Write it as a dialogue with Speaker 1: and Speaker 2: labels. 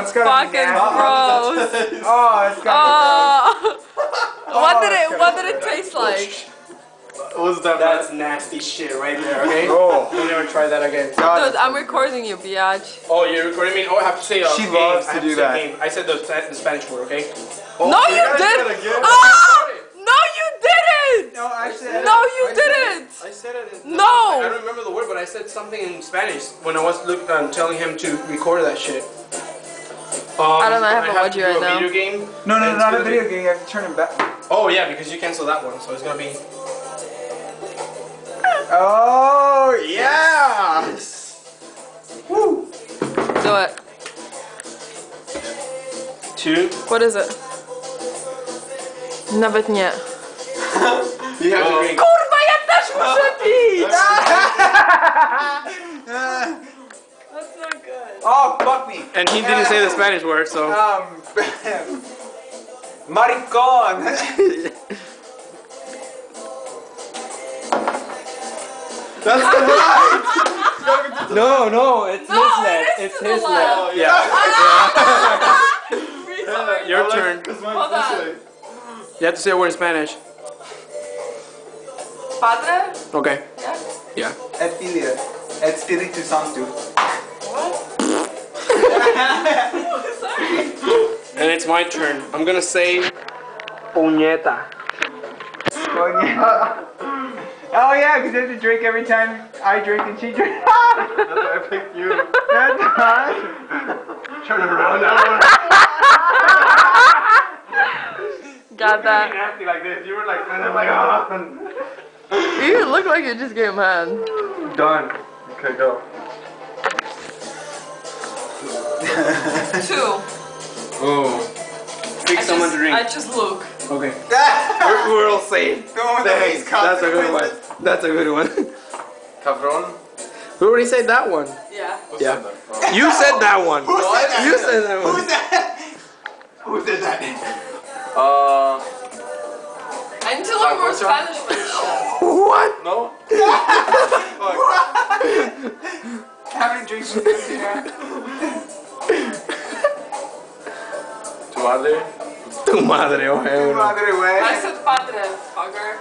Speaker 1: it's
Speaker 2: fucking gross.
Speaker 1: Oh, it's got
Speaker 2: What did it taste like?
Speaker 3: What's that?
Speaker 4: That's nasty shit right there, okay?
Speaker 1: Oh.
Speaker 4: We'll never try that again.
Speaker 2: Dude, I'm recording you, biatch.
Speaker 4: Oh, you're recording me? Oh, I have to say
Speaker 1: She
Speaker 4: game.
Speaker 1: loves
Speaker 4: I
Speaker 1: to
Speaker 4: have
Speaker 1: do
Speaker 4: say
Speaker 1: that.
Speaker 4: Game. I said the Spanish word, okay?
Speaker 1: Oh,
Speaker 2: No, you
Speaker 3: gotta
Speaker 2: didn't!
Speaker 3: do it again.
Speaker 2: Ah! No, you didn't!
Speaker 1: No, actually.
Speaker 2: No, you didn't!
Speaker 4: I said it.
Speaker 2: No!
Speaker 4: I don't remember the word, but I said something in Spanish when I was telling him to record that shit.
Speaker 2: I don't know, I have to
Speaker 4: to
Speaker 2: watch
Speaker 4: do
Speaker 2: you right
Speaker 4: a
Speaker 2: now.
Speaker 4: video game.
Speaker 1: No,
Speaker 4: and it's
Speaker 1: not a
Speaker 4: gonna
Speaker 1: video
Speaker 4: be-
Speaker 1: game. You have to turn it back.
Speaker 4: Oh yeah, because you canceled that one, so it's gonna be.
Speaker 1: Oh, yeah! Woo!
Speaker 2: Do it.
Speaker 4: 2.
Speaker 2: What is it? Nawet nie.
Speaker 4: You have to drink.
Speaker 2: Kurwa, ja też muszę pić! That's not good.
Speaker 1: Oh, fuck me.
Speaker 4: And he didn't say the Spanish word, so.
Speaker 1: Maricon.
Speaker 4: That's the right. No, it's
Speaker 2: No,
Speaker 4: his left.
Speaker 2: it is
Speaker 4: It's
Speaker 2: to the
Speaker 4: his
Speaker 2: left.
Speaker 4: left. Yeah.
Speaker 2: Retard.
Speaker 4: Your turn.
Speaker 2: Hold on.
Speaker 4: You have to say a word in Spanish.
Speaker 2: Padre?
Speaker 4: Okay.
Speaker 2: Yeah.
Speaker 4: Yeah.
Speaker 1: Et filia. Et spiritu sanctus.
Speaker 2: What? Sorry.
Speaker 4: And it's my turn. I'm gonna say puñeta.
Speaker 1: Oh yeah, because you have to drink every time I drink and she drinks.
Speaker 3: That's why I picked you.
Speaker 1: That's hot.
Speaker 3: Turn it around.
Speaker 2: Got that.
Speaker 3: Nasty like this. You were like, and I'm like, oh.
Speaker 2: You look like you just getting mad.
Speaker 3: Done. Okay, go.
Speaker 2: 2.
Speaker 4: Oh. Pick someone to drink.
Speaker 2: I just look.
Speaker 4: Okay. We're all safe. Thanks. That's a good one. That's a good one.
Speaker 3: Kybran.
Speaker 4: We already said that one.
Speaker 2: Yeah.
Speaker 4: Yeah. You said that one. You said that one.
Speaker 1: Who's that? Who did that?
Speaker 2: I need to learn more Spanish for this shit.
Speaker 4: What?
Speaker 3: No?
Speaker 1: How many drinks do you have?
Speaker 3: Tu madre.
Speaker 4: Tu madre, oh
Speaker 1: Madre, güey.
Speaker 2: I said padre, fucker.